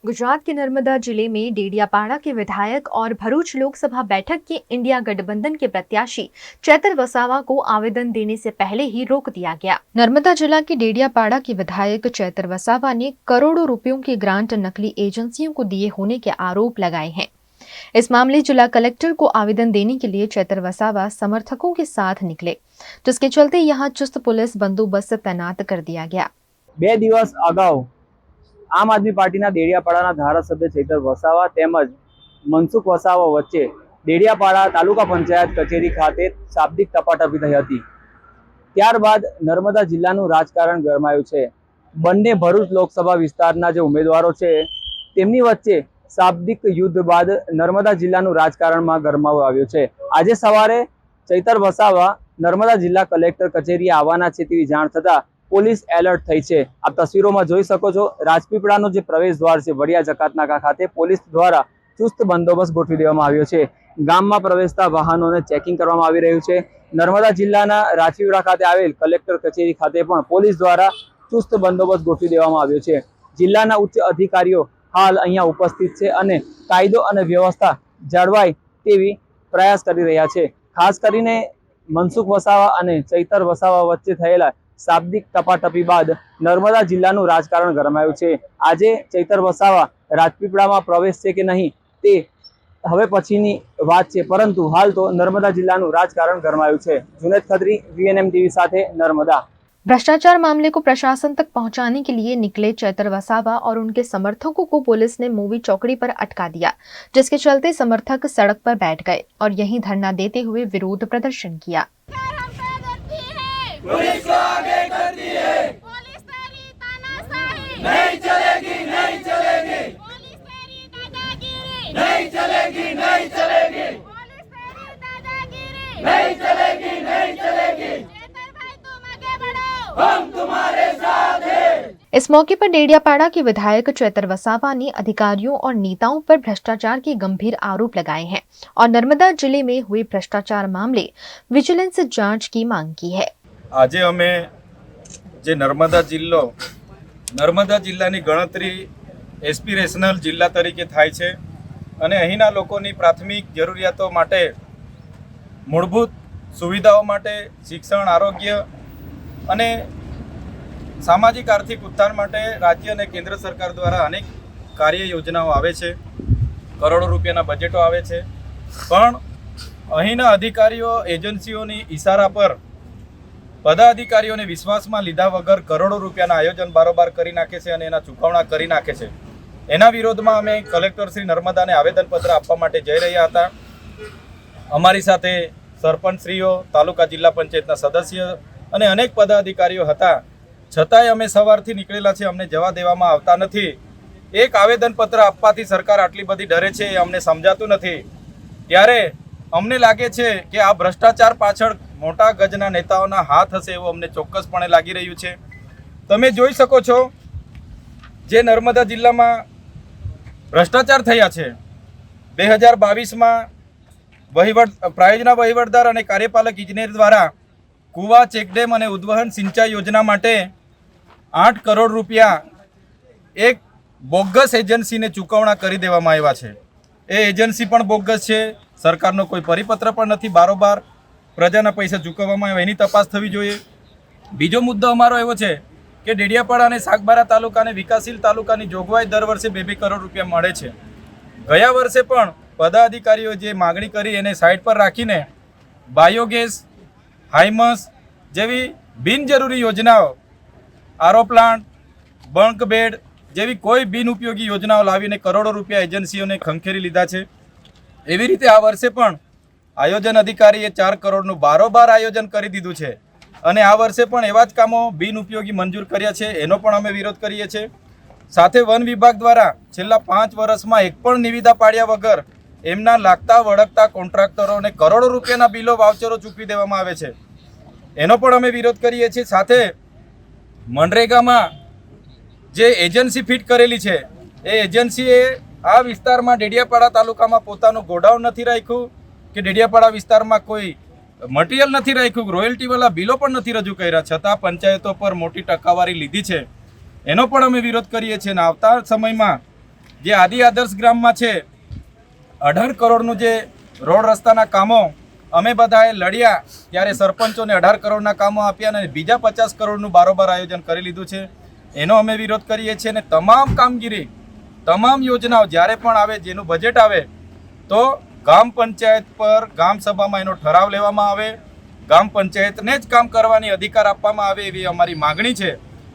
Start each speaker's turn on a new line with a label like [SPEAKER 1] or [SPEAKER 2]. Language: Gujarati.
[SPEAKER 1] गुजरात के नर्मदा जिले में डेडियापाड़ा के विधायक और भरूच लोकसभा बैठक के इंडिया गठबंधन के प्रत्याशी चैतर वसावा को आवेदन देने से पहले ही रोक दिया गया। नर्मदा जिला के डेडियापाड़ा के विधायक चैतर वसावा ने करोड़ों रुपयों की ग्रांट नकली एजेंसियों को दिए होने के आरोप लगाए हैं। इस मामले जिला कलेक्टर को आवेदन देने के लिए चैतर वसावा समर्थकों के साथ निकले, जिसके चलते यहाँ चुस्त पुलिस बंदोबस्त तैनात कर दिया गया।
[SPEAKER 2] 2 દિવસ અગાઉ આમ આદમી પાર્ટીના દેડિયાપાડાના ધારાસભ્ય ચૈતર વસાવા તેમજ મનસુખ વસાવા વચ્ચે દેડિયાપાડા તાલુકા પંચાયત કચેરી ખાતે શાબ્દિક ટપાટપી થઈ હતી। ત્યારબાદ નર્મદા જિલ્લાનું રાજકારણ ગરમાયું છે। બંને ભરૂચ લોકસભા વિસ્તારના જે ઉમેદવારો છે તેમની વચ્ચે શાબ્દિક યુદ્ધ બાદ નર્મદા જિલ્લાનું રાજકારણમાં ગરમાવો આવ્યો છે। આજે સવારે ચૈતર વસાવા નર્મદા જિલ્લા કલેક્ટર કચેરીએ આવવાના છે તેવી જાણ થતા પોલીસ એલર્ટ થઈ છે। આપ તસવીરોમાં જોઈ શકો છો, રાજપીપળાનો જે પ્રવેશ દ્વાર છે વડિયા જકાતનાકા ખાતે પોલીસ દ્વારા ચુસ્ત બંદોબસ્ત ગોઠવી દેવામાં આવ્યો છે। ગામમાં પ્રવેશતા વાહનોને ચેકિંગ કરવામાં આવી રહ્યું છે। નર્મદા જિલ્લાના રાજપીપળા ખાતે આવેલ કલેક્ટર કચેરી ખાતે પણ પોલીસ દ્વારા ચુસ્ત બંદોબસ્ત ગોઠવી દેવામાં આવ્યો છે। જિલ્લાના ઉચ્ચ અધિકારીઓ હાલ અહીંયા ઉપસ્થિત છે અને કાયદો અને વ્યવસ્થા જળવાય તેવી પ્રયાસ કરી રહ્યા છે। ખાસ કરીને મનસુખ વસાવા અને ચૈતર વસાવા વચ્ચે થયેલા શાબ્દિક ટપાટપી બાદ નર્મદા જિલ્લાનું રાજકારણ ગરમાયું છે। આજે ચૈતર વસાવા રાજપીપળામાં પ્રવેશશે કે નહીં તે હવે પછીની વાત છે, પરંતુ હાલ તો નર્મदा જિલ્લાનું રાજકારણ ગરમાયું છે। जुनैद खत्री, VNM टीवी साथे नर्मदा।
[SPEAKER 1] भ्रष्टाचार मामले को प्रशासन तक पहुंचाने के लिए निकले चैतर वसावा और उनके समर्थकों को पुलिस ने मूवी चौकड़ी पर अटका दिया, जिसके चलते समर्थक सड़क पर बैठ गए और यहीं धरना देते हुए विरोध प्रदर्शन किया।
[SPEAKER 3] पुलिस को आगे करती है, पुलिस तेरी तानाशाही नहीं चलेगी, नहीं चलेगी, पुलिस तेरी दादागिरी नहीं चलेगी, नहीं चलेगी, पुलिस तेरी दादागिरी नहीं चलेगी, नहीं चलेगी। चैतर भाई तुम आगे बढ़ो, हम तुम्हारे साथ हैं।
[SPEAKER 1] इस मौके पर डेडियापाड़ा के विधायक चैतर वसावा ने अधिकारियों और नेताओं पर भ्रष्टाचार के गंभीर आरोप लगाए हैं और नर्मदा जिले में हुए भ्रष्टाचार मामले विजिलेंस जांच की मांग की है।
[SPEAKER 4] આજે અમે જે નર્મદા જિલ્લાની ગણતરી એસ્પિરેશનલ જિલ્લા તરીકે થાય છે અને અહીંના લોકોની પ્રાથમિક જરૂરિયાતો માટે મૂળભૂત સુવિધાઓ માટે શિક્ષણ, આરોગ્ય અને સામાજિક આર્થિક ઉત્થાન માટે રાજ્ય અને કેન્દ્ર સરકાર દ્વારા અનેક કાર્ય યોજનાઓ આવે છે, કરોડો રૂપિયાના બજેટો આવે છે, પણ અહીંના અધિકારીઓ એજન્સીઓની ઇશારા પર પદાધિકારીઓને વિશ્વાસમાં લીધા વગર કરોડો રૂપિયાના આયોજન બારોબાર કરી નાખે છે અને એના ચૂકવણા કરી નાખે છે। એના વિરોધમાં અમે કલેક્ટર શ્રી નર્મદાને આવેદનપત્ર આપવા માટે જઈ રહ્યા હતા। અમારી સાથે સરપંચશ્રીઓ, તાલુકા જિલ્લા પંચાયતના સદસ્ય અને અનેક પદાધિકારીઓ હતા, છતાંય અમે સવારથી નીકળેલા છે, અમને જવા દેવામાં આવતા નથી। એક આવેદનપત્ર આપવાથી સરકાર આટલી બધી ડરે છે એ અમને સમજાતું નથી। ત્યારે અમને લાગે છે કે આ ભ્રષ્ટાચાર પાછળ મોટા ગજના નેતાઓના હાથ હશે એવું અમને ચોક્કસપણે લાગી રહ્યું છે। તમે જોઈ શકો છો જે નર્મદા જિલ્લામાં ભ્રષ્ટાચાર થયા છે। 2022માં પ્રાયોજના વહીવટદાર અને કાર્યપાલક ઇજનેર દ્વારા કુવા, ચેકડેમ અને ઉદ્વહન સિંચાઈ યોજના માટે 8 કરોડ રૂપિયા એક બોગસ એજન્સીને ચૂકવણા કરી દેવામાં આવ્યા છે। એ એજન્સી પણ બોગસ છે, સરકારનો કોઈ પરિપત્ર પણ નથી, બારોબાર પ્રજાના પૈસા ચૂકવવામાં આવે, એની તપાસ થવી જોઈએ। બીજો મુદ્દો અમારો એવો છે કે ડેડિયાપાડા અને સાગબારા તાલુકાને વિકાસશીલ તાલુકાની જોગવાઈ દર વર્ષે 2-2 કરોડ રૂપિયા મળે છે। ગયા વર્ષે પણ પદાધિકારીઓ જે માગણી કરી એને સાઈડ પર રાખીને બાયોગેસ, હાઇમસ જેવી બિનજરૂરી યોજનાઓ, આરો પ્લાન્ટ, બંક બેડ જેવી કોઈ બિનઉપયોગી યોજનાઓ લાવીને કરોડો રૂપિયા એજન્સીઓને ખંખેરી લીધા છે। એવી રીતે આ વર્ષે પણ આયોજન અધિકારીએ 4 કરોડનું બારોબાર આયોજન કરી દીધું છે અને આ વર્ષે પણ એવા જ કામો બિનઉપયોગી મંજૂર કર્યા છે, એનો પણ અમે વિરોધ કરીએ છીએ। સાથે વન વિભાગ દ્વારા છેલ્લા 5 વર્ષમાં એક પણ નિવિદા પાડ્યા વગર એમના લાગતા વળગતા કોન્ટ્રાક્ટરોને કરોડો રૂપિયાના બિલો, વાઉચરો ચૂકવી દેવામાં આવે છે, એનો પણ અમે વિરોધ કરીએ છીએ। સાથે મનરેગામાં જે એજન્સી ફિટ કરેલી છે એ એજન્સીએ આ વિસ્તારમાં ડેડિયાપાડા તાલુકામાં પોતાનું ગોડાઉન નથી રાખ્યું કે ડેડિયાપાડા વિસ્તારમાં કોઈ મટીરિયલ નથી રાખ્યું, રોયલ્ટીવાળા બિલો પણ નથી રજૂ કર્યા, છતાં પંચાયતો પર મોટી ટકાવારી લીધી છે, એનો પણ અમે વિરોધ કરીએ છીએ। આવતા સમયમાં જે આદિ આદર્શ ગ્રામમાં છે 18 કરોડનું જે રોડ રસ્તાના કામો અમે બધાએ લડ્યા ત્યારે સરપંચોને 18 કરોડના કામો આપ્યા અને બીજા 50 કરોડનું બારોબાર આયોજન કરી લીધું છે. એનો અમે વિરોધ કરીએ છીએ અને તમામ કામગીરી તમામ યોજનાઓ જ્યારે પણ આવે જેનું બજેટ આવે તો ગ્રામ પંચાયત પર ગ્રામ સભામાં એનો ઠરાવ લેવામાં આવે, ગ્રામ પંચાયતને જ કામ કરવાની અધિકાર આપવામાં આવે એવી અમારી માગણી છે.